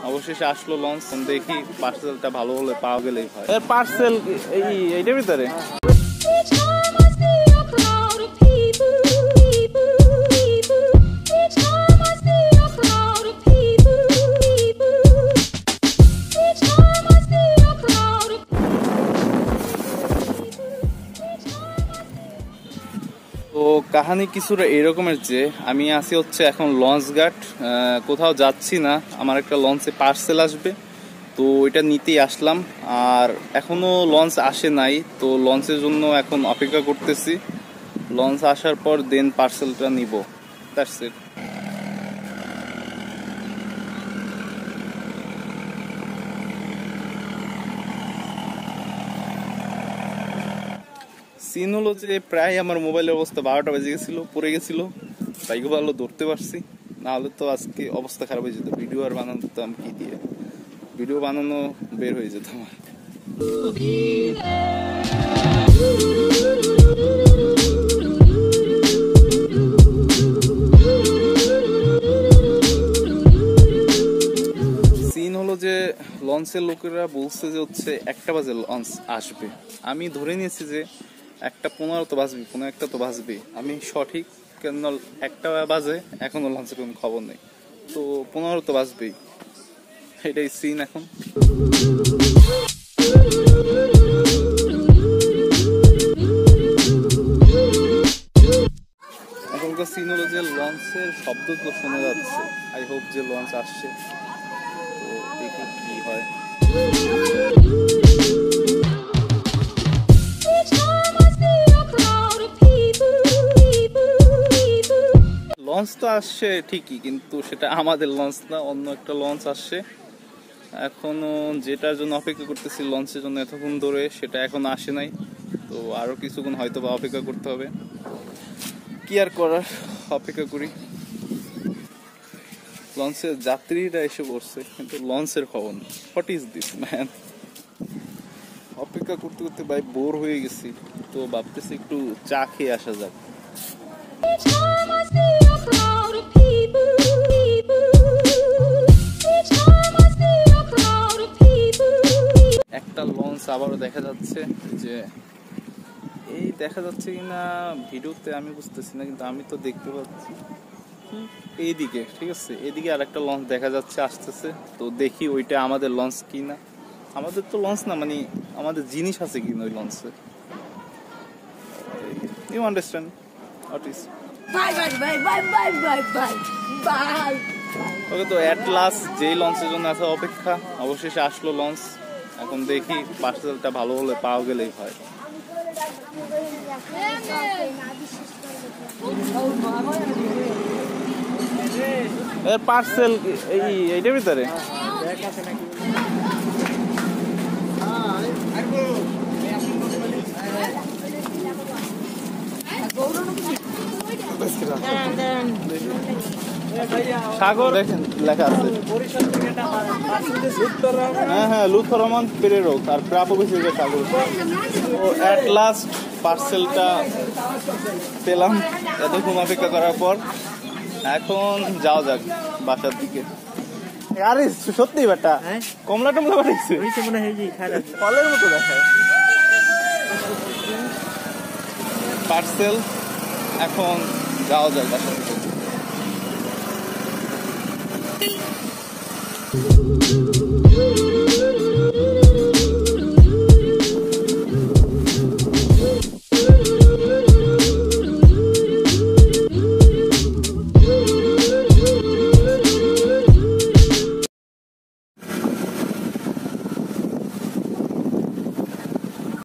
অবশেষে আসলো লঞ্চ। দেখি পার্সেলটা ভালো হলে পাওয়া গেলেই হয়। পার্সেল এইটার ভিতরে তো কাহিনী কিছুটা এরকমের যে আমি আছি হচ্ছে এখন লঞ্চ ঘাট, কোথাও যাচ্ছি না, আমার একটা লঞ্চে পার্সেল আসবে, তো ওইটা নিতেই আসলাম। আর এখনো লঞ্চ আসে নাই, তো লঞ্চের জন্য এখন অপেক্ষা করতেছি। লঞ্চ আসার পর দেন পার্সেলটা নিব। That's it. সিন হলো যে প্রায় আমার মোবাইলের অবস্থা 12টা বেজে গেছিল, পড়ে গেছিল। বাইকও ভালো ধরতে পারছি, না হলে তো আজকে অবস্থা খারাপ হয়ে যেত। ভিডিও আর বানাতাম কি দিয়ে, ভিডিও বানানো বের হয়ে যেত আমার। সিন হলো যে লঞ্চের লোকেরা বলছে যে হচ্ছে 1টা বাজে লঞ্চ আসবে। আমি ধরে নিয়েছি যে 1:15 তো বাজবে, 1:15 তো বাজবে। আমি সঠিক, কেন 1টা বাজে এখনো লঞ্চের কোনো খবর নেই, তো 15 তো বাজবেই। এটাই সিন এখন। এখনকার সিন হলো যে লঞ্চের শব্দ তো শোনা যাচ্ছে। আই হোপ যে লঞ্চ আসছে, তো দেখি কি হয়। লঞ্চ তো আসছে ঠিকই, কিন্তু সেটা আমাদের লঞ্চ না, অন্য একটা লঞ্চ আসছে। এখনো যেটার জন্য অপেক্ষা করতেছি লঞ্চের জন্য এতক্ষণ ধরে, সেটা এখন আসে নাই। তো আরো কিছুক্ষণ হয়তো বা অপেক্ষা করতে হবে, কি আর করার, অপেক্ষা করি। লঞ্চের যাত্রীরা এসে পড়ছে, কিন্তু লঞ্চের খবর নেই। What is this man? অপেক্ষা করতে করতে ভাই বোর হয়ে গেছি, তো ভাবতেছি একটু চা খেয়ে আসা যাক। একটা লঞ্চ আবারও দেখা যাচ্ছে, যে এই দেখা যাচ্ছে কিনা ভিডিওতে আমি বুঝতেছি না, কিন্তু আমি তো দেখতে পাচ্ছি এইদিকে, ঠিক আছে, এদিকে আর একটা লঞ্চ দেখা যাচ্ছে আসতেছে। তো দেখি ওইটা আমাদের লঞ্চ কিনা। আমাদের তো লঞ্চ না, মানে আমাদের জিনিস আছে কিনা ওই লঞ্চে। You understand what is. Okay, তো এট লাস্ট যেই লঞ্চের জন্য আছে অপেক্ষা, অবশেষে আসলো লঞ্চ। এখন দেখি পার্সেলটা ভালো হলে পাওয়া গেলেই হয়। পার্সেল এইটার ভিতরে সাগর দেখেন লেখা আছে। হ্যাঁ হ্যাঁ, লুৎফর রহমান প্রেরক আর প্রাপক হিসেবে সাগর। ও এট লাস্ট পার্সেলটা পেলাম এতক্ষণ অপেক্ষা করার পর। এখন যাওয়া যাক বাসার দিকে। আরে সত্যি বেটা, কমলা টমলা পাঠাইছে, ফলের মতো দেখায় পার্সেল। এখন যাওয়া যাক বাসার দিকে।